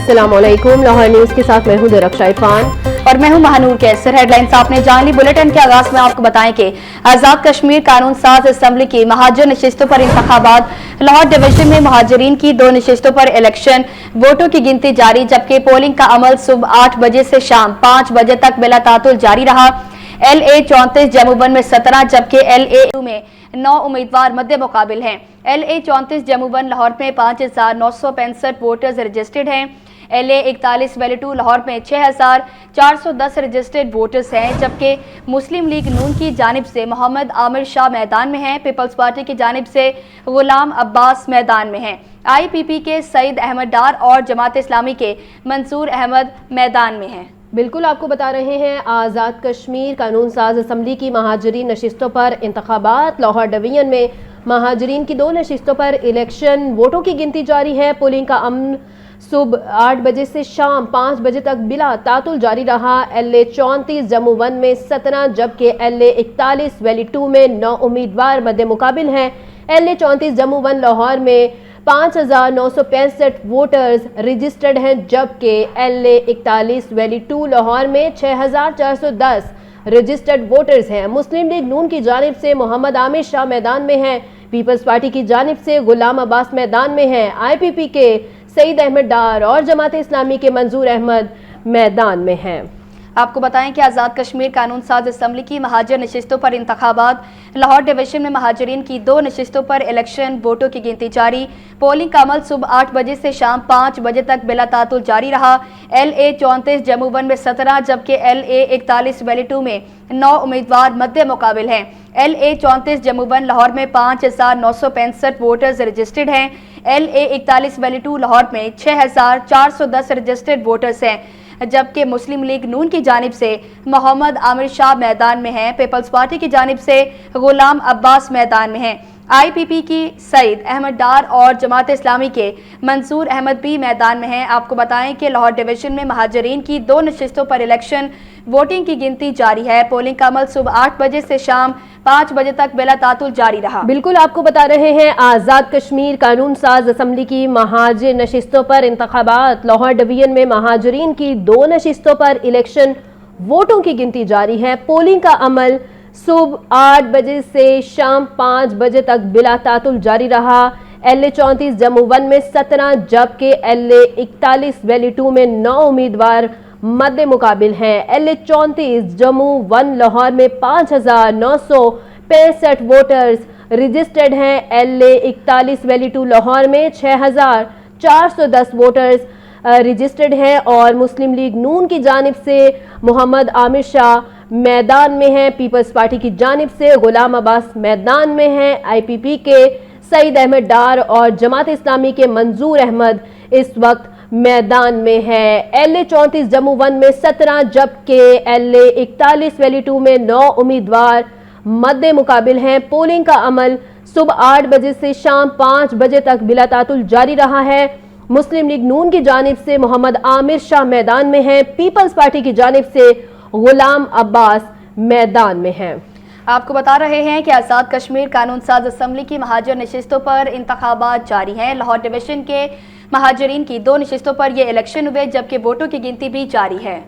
अस्सलाम वालेकुम। लाहौर न्यूज़ के साथ मैं हूं दरख्शाई खान और मैं हूं महानूर कैसर। हेडलाइंस आपने जान ली। बुलेटिन के आगाज में आपको बताएं कि आजाद कश्मीर कानून साज असम्बली की महाजर नशिस्तों पर इंतखाबात। लाहौर डिवीजन में महाजरीन की 2 नशिस्तों पर इलेक्शन, वोटों की गिनती जारी, जबकि पोलिंग का अमल सुबह 8 बजे से शाम 5 बजे तक बिला तातुल जारी रहा। LA 34 जम्मू-1 में 17 जबकि LA 2 में 9 उम्मीदवार मद्दे मुकाबिल हैं। LA 34 जम्मू-1 लाहौर में 5965 वोटर्स रजिस्टर्ड हैं। LA 41 वैली 2 लाहौर में 6410 रजिस्टर्ड वोटर्स हैं, जबकि मुस्लिम लीग नून की जानिब से मोहम्मद आमिर शाह मैदान में हैं। पीपल्स पार्टी की जानिब से गुलाम अब्बास मैदान में हैं। IPP के सईद अहमद डार और जमात इस्लामी के मंसूर अहमद मैदान में हैं। बिल्कुल आपको बता रहे हैं आज़ाद कश्मीर कानून साज असम्बली की महाजरीन नशिस्तों पर इंतखाबात। लाहौर डिवीजन में महाजरीन की 2 नशिस्तों पर इलेक्शन, वोटों की गिनती जारी है। पोलिंग का अमल सुबह 8 बजे से शाम 5 बजे तक बिला तातुल जारी रहा। LA 34 जम्मू-1 में 17 जबकि LA 41 वैली 2 में 9 उम्मीदवार मद्दे मुकाबिल हैं। LA 34 जम्मू-1 लाहौर में 5965 वोटर्स रजिस्टर्ड हैं, जबकि LA 41 वैली 2 लाहौर में 6410 रजिस्टर्ड वोटर्स हैं। मुस्लिम लीग नून की जानिब से मोहम्मद आमिर शाह मैदान में हैं। पीपल्स पार्टी की जानिब से गुलाम अब्बास मैदान में हैं। IPP के सईद अहमद डार और जमात इस्लामी के मंसूर अहमद मैदान में हैं। आपको बताएं कि आज़ाद कश्मीर कानून साज असम्बली की महाजर नशिस्तों पर इंतखाबात। लाहौर डिवीजन में महाजरीन की 2 नशिस्तों पर इलेक्शन, वोटों की गिनती जारी। पोलिंग का अमल सुबह 8 बजे से शाम 5 बजे तक बिला तातुल जारी रहा। LA 34 जम्मू-1 में 17 जबकि LA 41 वैली 2 में 9 उम्मीदवार मद्दे मुकाबिल हैं। LA 34 जम्मू-1 लाहौर में 5965 वोटर्स रजिस्टर्ड हैं। LA 41 वैली 2 लाहौर में 6410 रजिस्टर्ड वोटर्स हैं, जबकि मुस्लिम लीग नून की जानिब से मोहम्मद आमिर शाह मैदान में हैं। पीपल्स पार्टी की जानिब से गुलाम अब्बास मैदान में हैं। IPP की सईद अहमद डार और जमात इस्लामी के मंसूर अहमद भी मैदान में हैं। आपको बताएं कि लाहौर डिवीजन में महाजरीन की 2 नशिस्तों पर इलेक्शन, वोटिंग की गिनती जारी है। पोलिंग का अमल सुबह 8 बजे से शाम 5 बजे तक बिला तातुल जारी रहा। बिल्कुल आपको बता रहे हैं आज़ाद कश्मीर कानून साज असम्बली की महाजर नशिस्तों पर इंतखाबात। लाहौर डिवीजन में महाजरीन की 2 नशिस्तों पर इलेक्शन, वोटों की गिनती जारी है। पोलिंग का अमल सुबह 8 बजे से शाम 5 बजे तक बिला तातुल जारी रहा। LA 34 जम्मू-1 में 17 जबकि LA 41 वैली 2 में 9 उम्मीदवार मद्दे मुकाबिल हैं। LA 34 जम्मू-1 लाहौर में 5965 वोटर्स रजिस्टर्ड हैं। LA 41 वैली 2 लाहौर में 6410 वोटर्स रजिस्टर्ड हैं और मुस्लिम लीग नून की जानिब से मोहम्मद आमिर शाह मैदान में हैं। पीपल्स पार्टी की जानिब से गुलाम अब्बास मैदान में हैं। IPP के सईद अहमद डार और जमात इस्लामी के मंसूर अहमद इस वक्त मैदान में है। LA 34 जम्मू-1 में 17 जबकि LA 41 वैली 2 में 9 उम्मीदवार मद्दे मुकाबिल हैं। पोलिंग का अमल सुबह 8 बजे से शाम 5 बजे तक बिला तातुल जारी रहा है। मुस्लिम लीग नून की जानिब से मोहम्मद आमिर शाह मैदान में हैं। पीपल्स पार्टी की जानिब से गुलाम अब्बास मैदान में हैं। आपको बता रहे हैं कि आज़ाद कश्मीर कानून साज असम्बली की महाजर नशिस्तों पर इंतखाबात जारी हैं। लाहौर डिवीजन के महाजरीन की 2 नशिस्तों पर ये इलेक्शन हुए, जबकि वोटों की गिनती भी जारी है।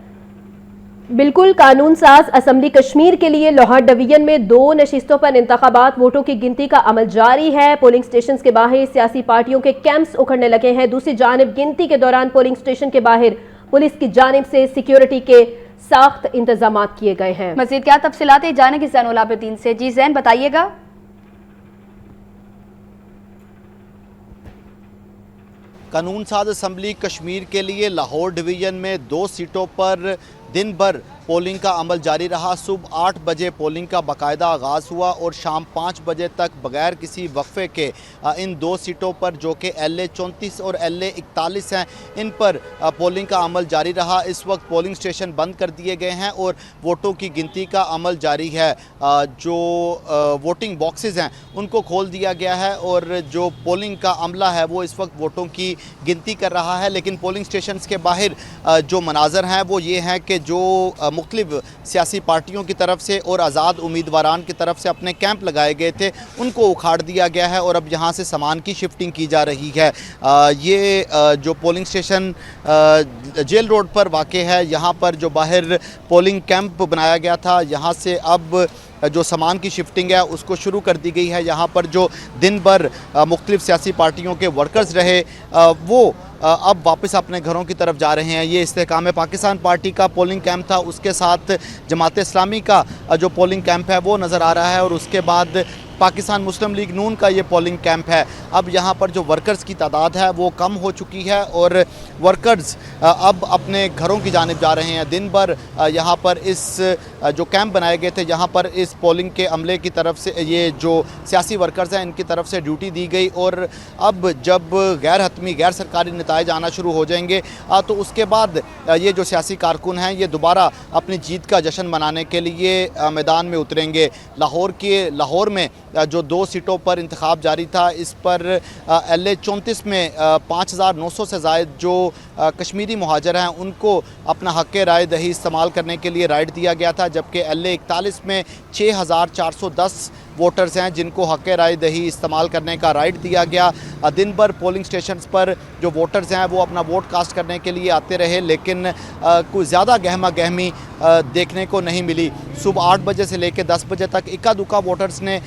बिल्कुल कानून साज असम्बली कश्मीर के लिए लाहौर डिवीजन में 2 नशिस्तों पर इंतखाबात, वोटों की गिनती का अमल जारी है। पोलिंग स्टेशन के बाहर सियासी पार्टियों के कैंप्स उखड़ने लगे हैं। दूसरी जानिब गिनती के दौरान पोलिंग स्टेशन के बाहर पुलिस की जानिब से सिक्योरिटी के सख्त इंतजाम किए गए हैं। मज़ीद क्या तफसीलात जानेंगे ज़ैनुल आबिदीन से। जी ज़ैन बताइएगा। कानून साज असम्बली कश्मीर के लिए लाहौर डिवीज़न में 2 सीटों पर दिन भर पोलिंग का अमल जारी रहा। सुबह 8 बजे पोलिंग का बाकायदा आगाज़ हुआ और शाम 5 बजे तक बगैर किसी वक्फे के इन 2 सीटों पर जो कि LA 34 और LA 41 हैं, इन पर पोलिंग का अमल जारी रहा। इस वक्त पोलिंग स्टेशन बंद कर दिए गए हैं और वोटों की गिनती का अमल जारी है। जो वोटिंग बॉक्सेस हैं उनको खोल दिया गया है और जो पोलिंग का अमला है वो इस वक्त वोटों की गिनती कर रहा है। लेकिन पोलिंग स्टेशन के बाहर जो मनाजर हैं वो ये हैं कि जो मुख्तलिफ सियासी पार्टियों की तरफ से और आज़ाद उम्मीदवारान की तरफ से अपने कैंप लगाए गए थे, उनको उखाड़ दिया गया है और अब यहाँ से सामान की शिफ्टिंग की जा रही है। ये जो पोलिंग स्टेशन जेल रोड पर वाक़े है, यहाँ पर जो बाहर पोलिंग कैंप बनाया गया था, यहाँ से अब जो सामान की शिफ्टिंग है उसको शुरू कर दी गई है। यहाँ पर जो दिन भर मुख्तलिफ सियासी पार्टियों के वर्कर्स रहे वो अब वापस अपने घरों की तरफ जा रहे हैं। ये इस्तेहकाम पाकिस्तान पार्टी का पोलिंग कैंप था, उसके साथ जमात इस्लामी का जो पोलिंग कैंप है वो नज़र आ रहा है और उसके बाद पाकिस्तान मुस्लिम लीग नून का ये पोलिंग कैंप है। अब यहाँ पर जो वर्कर्स की तादाद है वो कम हो चुकी है और वर्कर्स अब अपने घरों की जानिब जा रहे हैं। दिन भर यहाँ पर इस जो कैंप बनाए गए थे, यहाँ पर इस पोलिंग के अमले की तरफ से ये जो सियासी वर्कर्स हैं इनकी तरफ से ड्यूटी दी गई और अब जब गैर हतमी गैर सरकारी नताइज आना शुरू हो जाएंगे तो उसके बाद ये जो सियासी कारकुन हैं ये दोबारा अपनी जीत का जश्न मनाने के लिए मैदान में उतरेंगे। लाहौर में जो 2 सीटों पर इंतखाब जारी था, इस पर LA 34 में 5,900 से ज़ायद जो कश्मीरी मुहाजिर हैं उनको अपना हक़ राय दही इस्तेमाल करने के लिए राइट दिया गया था, जबकि LA 41 में 6,410 वोटर्स हैं जिनको हक़ राय दही इस्तेमाल करने का राइट दिया गया। दिन भर पोलिंग स्टेशंस पर जो वोटर्स हैं वो अपना वोट कास्ट करने के लिए आते रहे, लेकिन कोई ज़्यादा गहमा गहमी देखने को नहीं मिली। सुबह 8 बजे से लेकर 10 बजे तक इक्का दुक्का वोटर्स ने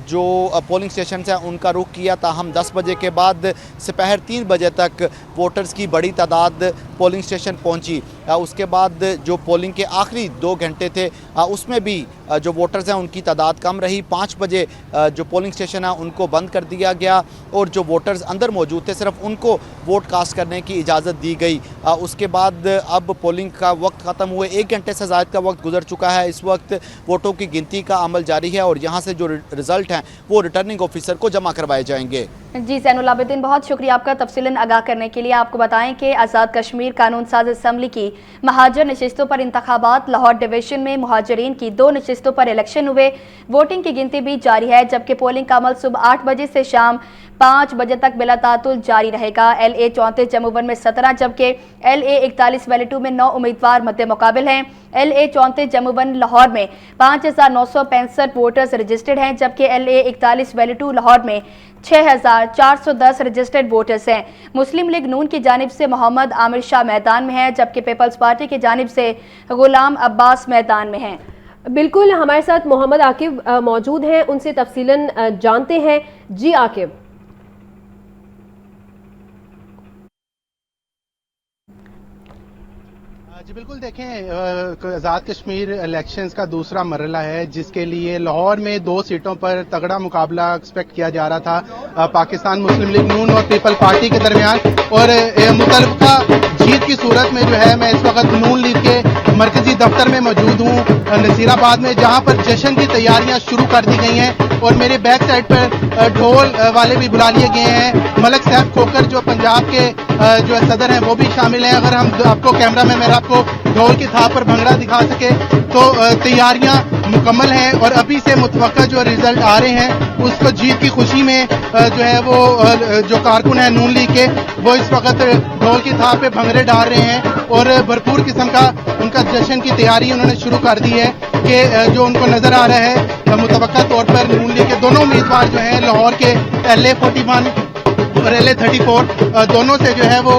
जो पोलिंग स्टेशन हैं उनका रुख किया, ताहम 10 बजे के बाद दोपहर 3 बजे तक वोटर्स की बड़ी तादाद पोलिंग स्टेशन पहुंची। उसके बाद जो पोलिंग के आखिरी 2 घंटे थे उसमें भी जो वोटर्स हैं उनकी तादाद कम रही। 5 बजे जो पोलिंग स्टेशन है उनको बंद कर दिया गया और जो वोटर्स अंदर मौजूद थे सिर्फ उनको वोट कास्ट करने की इजाज़त दी गई। उसके बाद अब पोलिंग का वक्त ख़त्म हुए 1 घंटे से ज़्यादा का वक्त गुजर चुका है। इस वक्त वोटों की गिनती का अमल जारी है और यहाँ से जो रिज़ल्ट हैं वो रिटर्निंग ऑफिसर को जमा करवाए जाएंगे। जी ज़ैनुल आबिदीन, बहुत शुक्रिया आपका तफसीलन आगाह करने के लिए। आपको बताएं कि आज़ाद कश्मीर कानून साज असम्बली की महाजर नशिस्तों पर इंतखाबात लाहौर डिवीज़न में मुहाजिरीन की 2 नशिस्तों पर इलेक्शन हुए। वोटिंग की गिनती भी जारी है, जबकि पोलिंग का अमल सुबह 8 बजे से शाम 5 बजे तक बिला तातुल जारी रहेगा। LA 34 जम्मू-1 में 17 जबकि LA 41 वैली 2 में 9 उम्मीदवार मद्दे मुकाबिल हैं। LA 34 जम्मू-1 लाहौर में 5,965 वोटर्स रजिस्टर्ड हैं, जबकि LA 41 वैली 2 लाहौर में 6,410 रजिस्टर्ड वोटर्स हैं। मुस्लिम लीग नून की जानिब से मोहम्मद आमिर शाह मैदान में है, जबकि पीपल्स पार्टी की जानिब से गुलाम अब्बास मैदान में हैं। बिल्कुल, हमारे साथ मोहम्मद आकिब मौजूद हैं, उनसे तफसीलन जानते हैं। जी आकिब। जी बिल्कुल, देखें आज़ाद कश्मीर इलेक्शंस का दूसरा मरहला है जिसके लिए लाहौर में 2 सीटों पर तगड़ा मुकाबला एक्सपेक्ट किया जा रहा था पाकिस्तान मुस्लिम लीग नून और पीपल पार्टी के दरमियान। और मुतलका जीत की सूरत में जो है मैं इस वक्त नून लीग के मरकजी दफ्तर में मौजूद हूँ नसीराबाद में, जहाँ पर जश्न की तैयारियां शुरू कर दी गई हैं और मेरे बैक साइड पर ढोल वाले भी बुला लिए गए हैं। मलक साहब खोकर जो पंजाब के जो सदर हैं वो भी शामिल हैं। अगर हम आपको कैमरा में मेरा आपको ढोल की थाप पर भंगड़ा दिखा सके तो तैयारियां मुकम्मल हैं और अभी से मुतवक्का जो रिजल्ट आ रहे हैं उसको जीत की खुशी में जो है वो जो कारकुन है नून लीग के वो इस वक्त ढोल की थाप पे भंगड़े डाल रहे हैं और भरपूर किस्म का उनका जश्न की तैयारी उन्होंने शुरू कर दी है कि जो उनको नजर आ रहा है मुतवक्का तौर पर नून लीग के दोनों उम्मीदवार जो हैं लाहौर के LA 41 और LA 34 दोनों से जो है वो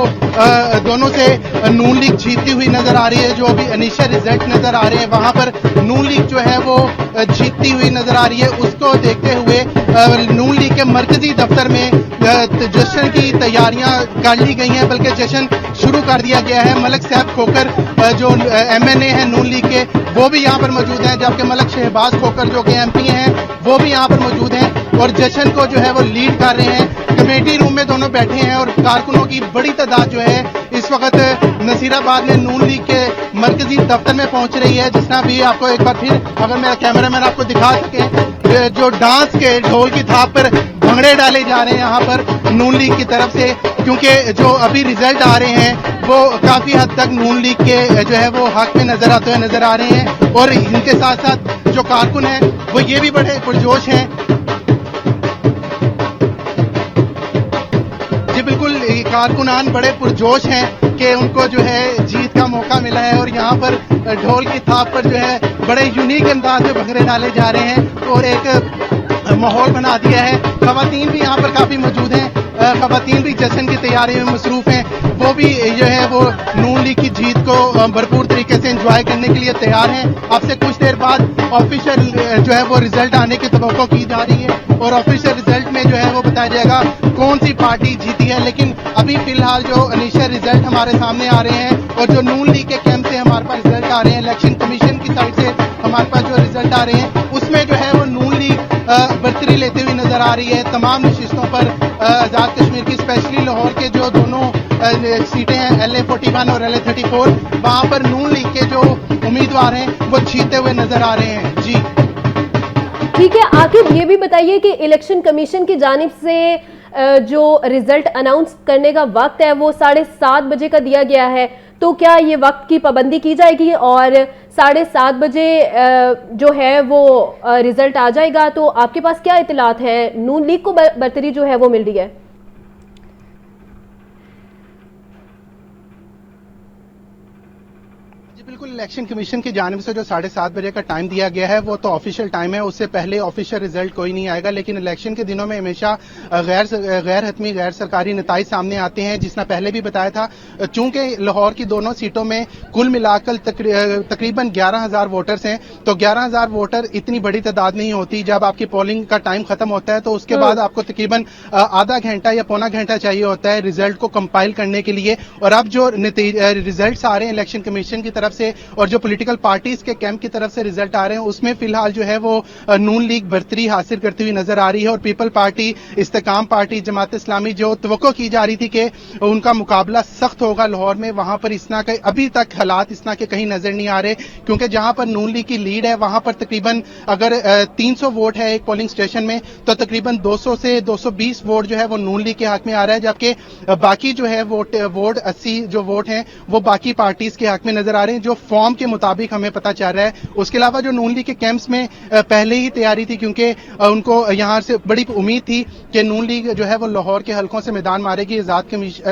दोनों से नून लीग जीतती हुई नजर आ रही है। जो अभी इनिशियल रिजल्ट नजर आ रहे हैं वहां पर नून लीग जो है वो जीतती हुई नजर आ रही है। उसको देखते हुए नून लीग के मरकजी दफ्तर में जश्न की तैयारियां कर ली गई हैं, बल्कि जश्न शुरू कर दिया गया है। मलक साहब खोकर जो MNA है नून लीग के वो भी यहाँ पर मौजूद हैं, जबकि मलक शहबाज खोकर जो कि MP हैं वो भी यहाँ पर मौजूद हैं और जश्न को जो है वो लीड कर रहे हैं। कमेटी रूम में दोनों बैठे हैं और कारकुनों की बड़ी तादाद जो है इस वक्त नसीराबाद में नून लीग के मरकजी दफ्तर में पहुंच रही है। जिसना भी आपको एक बार फिर अगर मेरा कैमरा मैन आपको दिखा सके जो डांस के ढोल की थाप पर भंगड़े डाले जा रहे हैं यहाँ पर नून लीग की तरफ से, क्योंकि जो अभी रिजल्ट आ रहे हैं वो काफी हद तक नून लीग के जो है वो हक में नजर आते हुए नजर आ रहे हैं। और इनके साथ साथ जो कारकुन हैं वो ये भी बड़े पुरजोश हैं। जी बिल्कुल, کارکنان بڑے پرجوش ہیں کہ ان کو جو ہے جیت کا موقع ملا ہے اور یہاں پر ڈھول کی تھاپ پر جو ہے بڑے یونیک انداز میں بھنگڑے ڈالے جا رہے ہیں اور ایک ماحول بنا دیا ہے. خواتین بھی یہاں پر کافی موجود ہیں, خواتین بھی جشن کی تیاری میں مصروف ہیں, وہ بھی جو ہے وہ نون لیگ کی جیت کو بھرپور طریقے سے انجوائے کرنے کے لیے تیار ہیں. اب سے کچھ دیر بعد آفیشیل جو ہے وہ رزلٹ آنے کی توقع کی جا رہی ہے اور آفیشیل رزلٹ میں جو ہے وہ بتایا جائے گا کون سی پارٹی جیتی ہے. لیکن ابھی فی الحال جو انیشیل رزلٹ ہمارے سامنے آ رہے ہیں اور جو نون لیگ کے کیمپ سے ہمارے پاس رزلٹ آ رہے ہیں, الیکشن کمیشن کی سائڈ سے ہمارے پاس جو رزلٹ آ رہے ہیں اس میں جو ہے وہ نون لیگ برتری لیتے ہوئی نظر آ رہی ہے. تمام نشستوں پر آزاد کشمیر کی اسپیشلی لاہور کے جو دونوں سیٹیں ہیں LA41 اور LA34, وہاں پر نون لیگ کے جو امیدوار ہیں وہ جیتے ہوئے نظر آ رہے ہیں. جی ٹھیک ہے, آخر یہ بھی بتائیے کہ الیکشن کمیشن کی جانب سے جو رزلٹ اناؤنس کرنے کا وقت ہے وہ 7:30 بجے کا دیا گیا ہے, تو کیا یہ وقت کی پابندی کی جائے گی اور 7:30 بجے جو ہے وہ رزلٹ آ جائے گا؟ تو آپ کے پاس کیا اطلاعات ہیں؟ نون لیگ کو برتری جو ہے وہ مل رہی ہے؟ بالکل, الیکشن کمیشن کی جانب سے جو 7:30 بجے کا ٹائم دیا گیا ہے وہ تو آفیشیل ٹائم ہے, اس سے پہلے آفیشیل رزلٹ کوئی نہیں آئے گا. لیکن الیکشن کے دنوں میں ہمیشہ غیر حتمی غیر سرکاری نتائج سامنے آتے ہیں, جس نے پہلے بھی بتایا تھا. چونکہ لاہور کی دونوں سیٹوں میں کل ملا کر تقریباً 11,000 ووٹرز ہیں, تو 11,000 ووٹر اتنی بڑی تعداد نہیں ہوتی. جب آپ کی پولنگ کا ٹائم ختم ہوتا ہے تو اس کے بعد آپ کو تقریباً آدھا گھنٹہ یا پونا گھنٹہ چاہیے ہوتا ہے رزلٹ کو کمپائل کرنے کے لیے. اور اب جو رزلٹس آ رہے ہیں الیکشن کمیشن کی طرف سے اور جو پولیٹیکل پارٹیز کے کیمپ کی طرف سے رزلٹ آ رہے ہیں اس میں فی الحال جو ہے وہ نون لیگ برتری حاصل کرتی ہوئی نظر آ رہی ہے. اور پیپل پارٹی, استحکام پارٹی, جماعت اسلامی جو توقع کی جا رہی تھی کہ ان کا مقابلہ سخت ہوگا لاہور میں, وہاں پر اس طرح کے ابھی تک حالات اس طرح کے کہیں نظر نہیں آ رہے. کیونکہ جہاں پر نون لیگ کی لیڈ ہے وہاں پر تقریباً اگر 300 ووٹ ہے ایک پولنگ اسٹیشن میں تو تقریباً 200 سے 220 ووٹ جو ہے وہ نون لیگ کے حق میں آ رہا ہے, جبکہ باقی جو ہے ووٹ 80 جو ووٹ ہیں وہ باقی پارٹیز کے حق میں نظر آ رہے ہیں جو فارم کے مطابق ہمیں پتہ چل رہا ہے. اس کے علاوہ جو نون لیگ کے کیمپس میں پہلے ہی تیاری تھی, کیونکہ ان کو یہاں سے بڑی امید تھی کہ نون لیگ جو ہے وہ لاہور کے حلقوں سے میدان مارے گی,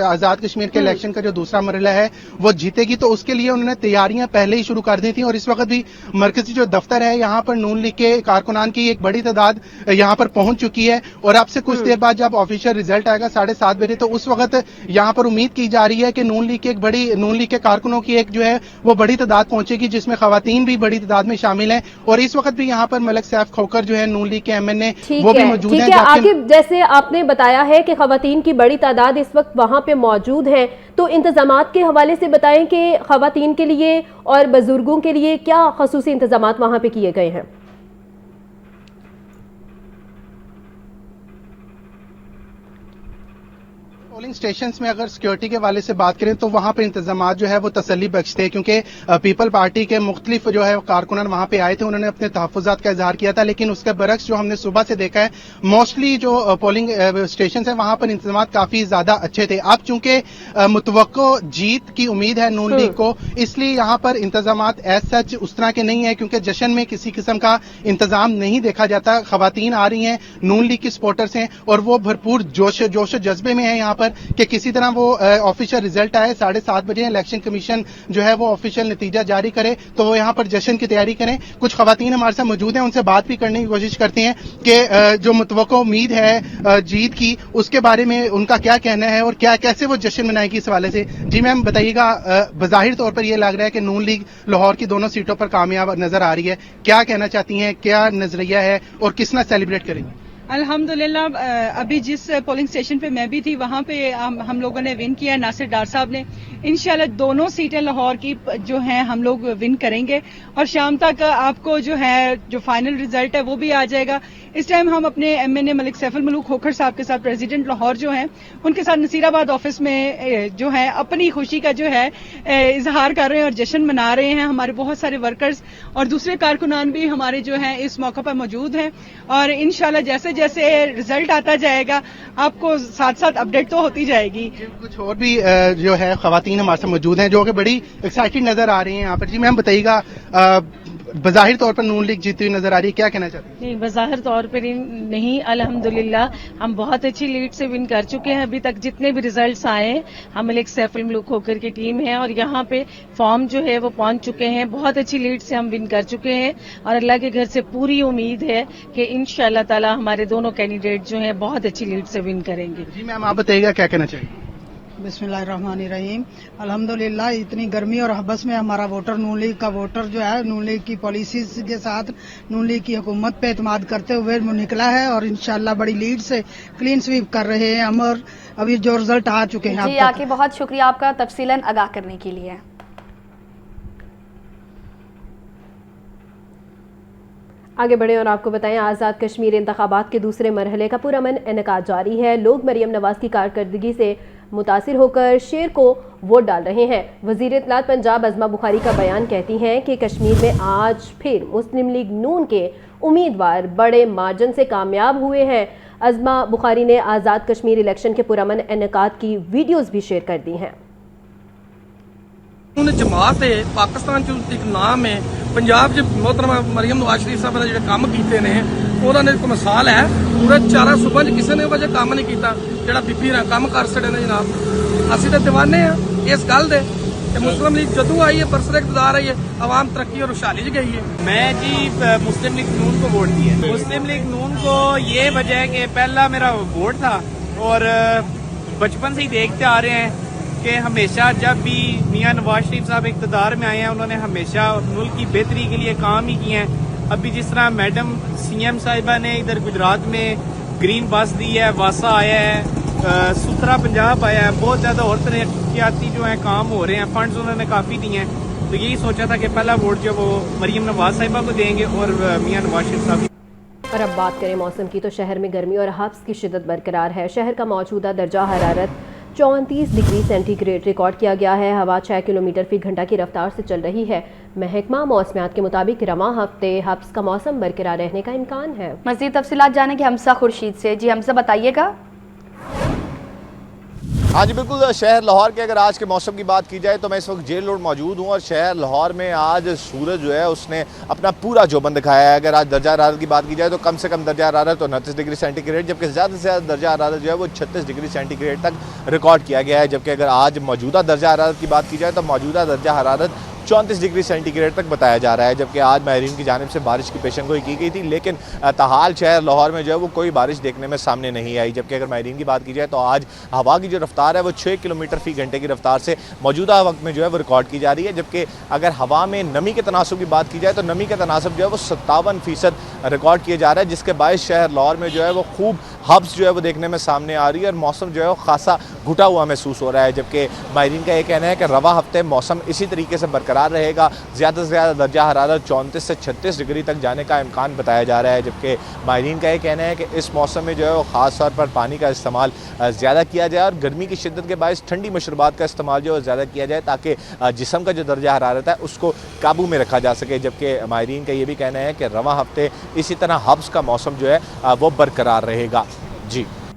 آزاد کشمیر کے الیکشن کا جو دوسرا مرحلہ ہے وہ جیتے گی. تو اس کے لیے انہوں نے تیاریاں پہلے ہی شروع کر دی تھیں اور اس وقت بھی مرکزی جو دفتر ہے یہاں پر نون لیگ کے کارکنان کی ایک بڑی تعداد یہاں پر پہنچ چکی ہے. اور اب سے کچھ دیر بعد جب آفیشیل رزلٹ آئے گا 7:30 بجے تو اس وقت یہاں پر امید کی جا رہی ہے کہ نون لیگ کے کارکنوں کی ایک جو ہے وہ بڑی تعداد پہنچے گی, جس میں خواتین بھی بڑی تعداد میں شامل ہیں. اور اس وقت بھی یہاں پر ملک سیف کھوکر جو ہے نون لیگ کے MNA وہ بھی موجود ہیں. عاقب, جیسے آپ نے بتایا ہے کہ خواتین کی بڑی تعداد اس وقت وہاں پہ موجود ہیں, تو انتظامات کے حوالے سے بتائیں کہ خواتین کے لیے اور بزرگوں کے لیے کیا خصوصی انتظامات وہاں پہ کیے گئے ہیں؟ پولنگ سٹیشنز میں اگر سیکیورٹی کے حوالے سے بات کریں تو وہاں پہ انتظامات جو ہے وہ تسلی بخش تھے, کیونکہ پیپل پارٹی کے مختلف جو ہے کارکنان وہاں پہ آئے تھے, انہوں نے اپنے تحفظات کا اظہار کیا تھا. لیکن اس کے برعکس جو ہم نے صبح سے دیکھا ہے موسٹلی جو پولنگ سٹیشنز ہیں وہاں پر انتظامات کافی زیادہ اچھے تھے. اب چونکہ متوقع جیت کی امید ہے نون لیگ کو, اس لیے یہاں پر انتظامات ایز سچ اس طرح کے نہیں ہیں, کیونکہ جشن میں کسی قسم کا انتظام نہیں دیکھا جاتا. خواتین آ رہی ہیں, نون لیگ کی سپورٹرز ہیں اور وہ بھرپور جوش و جذبے میں ہیں یہاں پر کہ کسی طرح وہ آفیشیل رزلٹ آئے 7:30 بجے, الیکشن کمیشن جو ہے وہ آفیشیل نتیجہ جاری کرے تو وہ یہاں پر جشن کی تیاری کریں. کچھ خواتین ہمارے ساتھ موجود ہیں, ان سے بات بھی کرنے کی کوشش کرتے ہیں کہ جو متوقع امید ہے جیت کی اس کے بارے میں ان کا کیا کہنا ہے اور کیسے وہ جشن منائے گی اس حوالے سے. جی میم بتائیے گا, بظاہر طور پر یہ لگ رہا ہے کہ نون لیگ لاہور کی دونوں سیٹوں پر کامیاب نظر آ رہی ہے, کیا کہنا چاہتی ہیں, کیا نظریہ ہے اور کس طرح سیلیبریٹ کریں گی؟ الحمدللہ ابھی جس پولنگ سٹیشن پہ میں بھی تھی وہاں پہ ہم لوگوں نے ون کیا, ناصر ڈار صاحب نے. انشاءاللہ دونوں سیٹیں لاہور کی جو ہیں ہم لوگ ون کریں گے اور شام تک آپ کو جو ہے جو فائنل رزلٹ ہے وہ بھی آ جائے گا. اس ٹائم ہم اپنے MNA ملک سیف الملوک کھوکھر صاحب کے ساتھ پریزیڈنٹ لاہور جو ہیں ان کے ساتھ نصیر آباد آفس میں جو ہے اپنی خوشی کا جو ہے اظہار کر رہے ہیں اور جشن منا رہے ہیں. ہمارے بہت سارے ورکرز اور دوسرے کارکنان بھی ہمارے جو ہیں اس موقع پر موجود ہیں اور انشاءاللہ جیسے جیسے رزلٹ آتا جائے گا آپ کو ساتھ ساتھ اپڈیٹ تو ہوتی جائے گی. کچھ اور بھی جو ہے خواتین ہمارے ساتھ موجود ہیں جو کہ بڑی ایکسائٹڈ نظر آ رہی ہیں یہاں پر. جی میم بتائیے گا, बज़ाहिर तौर पर नून लीग जीती हुई नजर आ रही है, क्या कहना चाहते हैं? नहीं, बज़ाहिर तौर पर नहीं, अल्हम्दुलिल्लाह हम बहुत अच्छी लीड से विन कर चुके हैं। अभी तक जितने भी रिजल्ट्स आए हैं, हम एक सैफुल मुल्क होकर की टीम है और यहाँ पे फॉर्म जो है वो पहुंच चुके हैं। बहुत अच्छी लीड से हम विन कर चुके हैं और अल्लाह के घर से पूरी उम्मीद है कि इंशाअल्लाह ताला हमारे दोनों कैंडिडेट जो हैं बहुत अच्छी लीड से विन करेंगे। जी मैम, आप बताइएगा क्या कहना चाहिए? बिस्मिल्लाहिर्रहमानिर्रहीम। अल्हम्दुलिल्लाह इतनी गर्मी और हबस में हमारा वोटर नून लीग का वोटर जो है नून लीग की पॉलिसीज के साथ नून लीग की हुकूमत पे एतमाद करते हुए निकला है और इंशाअल्लाह बड़ी लीड से क्लीन स्वीप कर रहे हैं हम। और अभी जो रिजल्ट आ चुके हैं जी आके बहुत शुक्रिया आपका तफसीलन आगाह करने के लिए। आगे बढ़े और आपको बताएं, आज़ाद कश्मीर इंतखाबात के दूसरे मरहले का पुरअमन इनेकाद जारी है। लोग मरियम नवाज की कारकर्दगी से मुतासिर होकर शेर को वोट डाल रहे हैं। वज़ीर इत्तलात पंजाब अज़मा बुखारी का बयान कहती हैं कि कश्मीर में आज फिर मुस्लिम लीग नून के उम्मीदवार बड़े मार्जिन से कामयाब हुए हैं। अज़मा बुखारी ने आज़ाद कश्मीर इलेक्शन के पुरअमन इनेकाद की वीडियोज़ भी शेयर कर दी हैं। जमात है पाकिस्तान च एक नाम है पंजाब च मोहतरमा मरियम नवाज शरीफ साहब ने ਜਿਹੜੇ ਕੰਮ ਕੀਤੇ ਨੇ ਉਹਦਾ ਨੇ ਇੱਕ ਮਿਸਾਲ ਹੈ। ਪੂਰੇ 4 ਸੂਬਿਆਂ 'ਚ ਕਿਸੇ ਨੇ ਵਜੇ ਕੰਮ ਨਹੀਂ ਕੀਤਾ ਜਿਹੜਾ ਬੀਬੀ ਰਾਂ ਕੰਮ ਕਰ ਛੜੇ ਨੇ ਜਨਾਬ। ਅਸੀਂ ਤਾਂ دیਵਾਨੇ ਆ ਇਸ ਗੱਲ ਦੇ ਕਿ ਮੁਸਲਿਮ ਲੀਗ ਜਦੋਂ आई है बरसर इक़्तिदार आई है अवाम तरक्की और खुशहाली च गई है। मैं जी मुस्लिम लीग नून को वोट दिया। मुस्लिम लीग नून को ये वजह है कि पहला मेरा वोट था और बचपन से ही देखते आ रहे हैं कि हमेशा जब भी मियां नवाज शरीफ साहब इक़्तिदार में आए हैं उन्होंने हमेशा मुल्क की बेहतरी के लिए काम ही किए हैं। अभी जिस तरह मैडम सीएम साहिबा ने इधर गुजरात में ग्रीन बस दी है, वासा आया है, सुथरा पंजाब आया है, बहुत ज़्यादा और तरक्याती जो है काम हो रहे हैं, फंड्स उन्होंने काफ़ी दिए हैं। तो यही सोचा था कि पहला वोट जो वो मरियम नवाज साहिबा को देंगे और मियां नवाज शरीफ साहब। और अब बात करें मौसम की, तो शहर में गर्मी और हब्स की शिद्दत बरकरार है। शहर का मौजूदा दर्जा हरारत 34 डिग्री सेंटीग्रेड रिकॉर्ड किया गया है। हवा 6 किलोमीटर फी घंटा की रफ्तार से चल रही है। महकमा मौसमियात के मुताबिक रवां हफ्ते हब्स का मौसम बरकरार रहने का इम्कान है। मज़ीद तफसीलात जानेंगे हमजा खुर्शीद से। जी हमजा बताइएगा। हाँ जी बिल्कुल, शहर लाहौर के अगर आज के मौसम की बात की जाए तो मैं इस वक्त जेल रोड मौजूद हूँ और शहर लाहौर में आज सूरज जो है उसने अपना पूरा जोबन दिखाया है। अगर आज दर्जा हरारत की बात की जाए तो कम से कम दर्जा हरारत तो 29 डिग्री सेंटीग्रेड, जबकि ज़्यादा से ज़्यादा दर्जा हरारत जो है वो 36 डिग्री सेंटीग्रेड तक रिकॉर्ड किया गया है। जबकि अगर आज मौजूदा दर्जा हरारत की बात की जाए तो मौजूदा दर्जा हरारत 34 डिग्री सेंटीग्रेड तक बताया जा रहा है। जबकि आज माहिरीन की जानिब से बारिश की पेशनगोई की गई थी, लेकिन ताहाल शहर लाहौर में जो है वो कोई बारिश देखने में सामने नहीं आई। जबकि अगर माहिरीन की बात की जाए तो आज हवा की जो रफ्तार है वो 6 किलोमीटर फी घंटे की रफ्तार से मौजूदा वक्त में जो है वो रिकॉर्ड की जा रही है। जबकि अगर हवा में नमी के तनासब की बात की जाए तो नमी का तनासब जो है वो 57% रिकॉर्ड किया जा रहा है, जिसके बायस शहर लाहौर में जो है वो खूब हब्स जो है वो देखने में सामने आ रही है और मौसम जो है वो खासा घुटा हुआ महसूस हो रहा है। जबकि माहिरीन का ये कहना है कि रवा हफ्ते मौसम इसी तरीके से बरकरार रहेगा। ज़्यादा से ज़्यादा दर्जा हरारत 34 से 36 डिग्री तक जाने का इम्कान बताया जा रहा है। जबकि माहिरीन का ये कहना है कि इस मौसम में जो है वो ख़ास तौर पर पानी का इस्तेमाल ज़्यादा किया जाए और गर्मी की शिद्दत के बायस ठंडी मशरूबात का इस्तेमाल जो है ज़्यादा किया जाए ताकि जिस्म का जो दर्जा हरारत है उसको काबू में रखा जा सके। जबकि माहिरीन का ये भी कहना है कि रवा हफ्ते इसी तरह हब्स का मौसम जो है वो बरकरार रहेगा। जी।